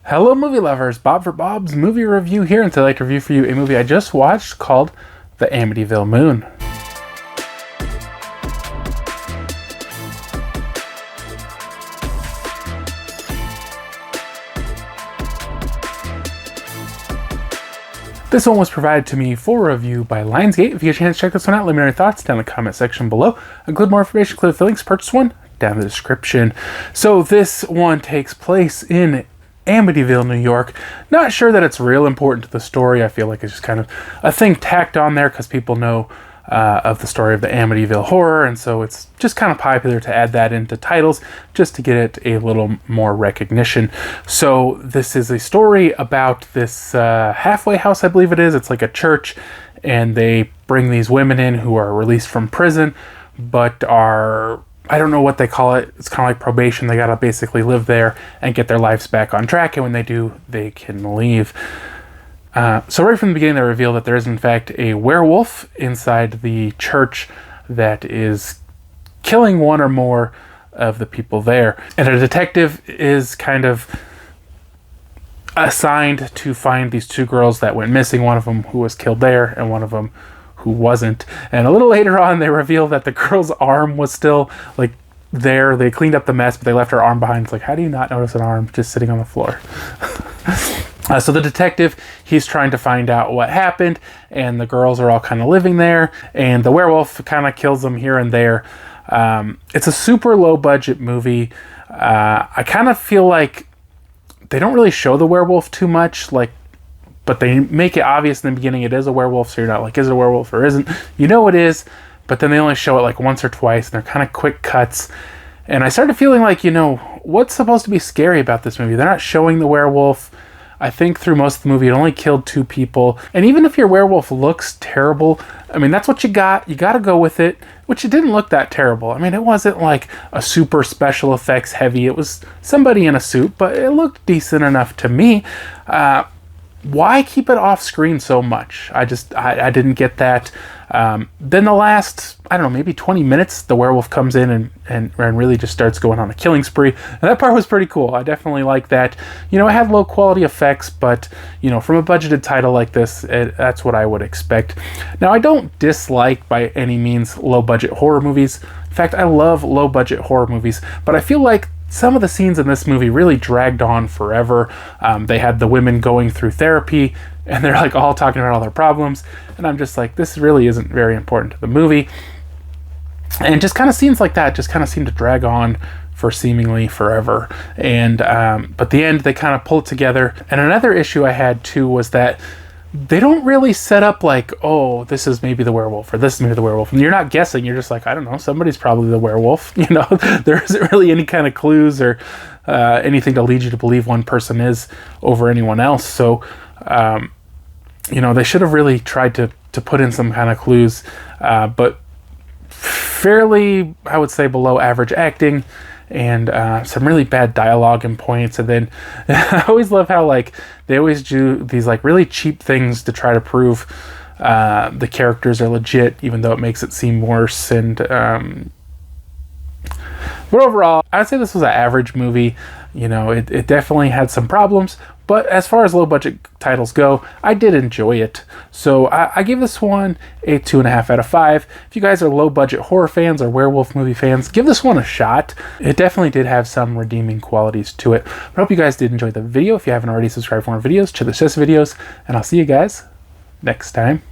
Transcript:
Hello movie lovers, Bob for Bob's movie review here, and today I'd like to review for you a movie I just watched called The Amityville Moon. This one was provided to me for review by Lionsgate. If you get a chance to check this one out, let me know your thoughts down in the comment section below. I'll include more information, include the links, purchase one down in the description. So this one takes place in Amityville, New York. Not sure that it's real important to the story. I feel like it's just kind of a thing tacked on there because people know of the story of the Amityville horror, and so it's just kind of popular to add that into titles just to get it a little more recognition. So this is a story about this halfway house, I believe it is. It's like a church, and they bring these women in who are released from prison, but are, I don't know what they call it. It's kind of like probation. They gotta basically live there and get their lives back on track, and when they do, they can leave. So right from the beginning, they reveal that there is in fact a werewolf inside the church that is killing one or more of the people there. And a detective is kind of assigned to find these two girls that went missing, one of them who was killed there and one of them who wasn't. And a little later on, they reveal that the girl's arm was still like there. They cleaned up the mess, but they left her arm behind. It's like, how do you not notice an arm just sitting on the floor? So the detective, he's trying to find out what happened, and the girls are all kind of living there, and the werewolf kind of kills them here and there. It's a super low budget movie. I kind of feel like they don't really show the werewolf too much, but they make it obvious in the beginning it is a werewolf, so you're not like, is it a werewolf or isn't? You know it is, but then they only show it like once or twice, and they're kind of quick cuts. And I started feeling like, what's supposed to be scary about this movie? They're not showing the werewolf. I think through most of the movie, it only killed 2 people. And even if your werewolf looks terrible, I mean, that's what you got. You got to go with it, which it didn't look that terrible. I mean, it wasn't like a super special effects heavy. It was somebody in a suit, but it looked decent enough to me. Why keep it off screen so much? I didn't get that. Then the last, I don't know, maybe 20 minutes, the werewolf comes in and really just starts going on a killing spree. And that part was pretty cool. I definitely like that. It had low quality effects, but, from a budgeted title like this, that's what I would expect. Now, I don't dislike by any means low budget horror movies. In fact, I love low budget horror movies, but I feel like some of the scenes in this movie really dragged on forever. They had the women going through therapy, and they're like all talking about all their problems, and I'm just like, this really isn't very important to the movie. And just kind of scenes like that just kind of seem to drag on for seemingly forever. And but the end, they kind of pull it together. And another issue I had too was that they don't really set up like, oh, this is maybe the werewolf, or this is maybe the werewolf. And you're not guessing. You're just like, I don't know, somebody's probably the werewolf. There isn't really any kind of clues or anything to lead you to believe one person is over anyone else. So, they should have really tried to put in some kind of clues. But fairly, I would say, below average acting. And some really bad dialogue and points. And then I always love how they always do these really cheap things to try to prove the characters are legit, even though it makes it seem worse. And but overall, I would say this was an average movie. It definitely had some problems, but as far as low budget titles go, I did enjoy it. So I give this one a 2.5 out of 5. If you guys are low budget horror fans or werewolf movie fans, give this one a shot. It definitely did have some redeeming qualities to it. I hope you guys did enjoy the video. If you haven't already, subscribed for more videos, check the videos, and I'll see you guys next time.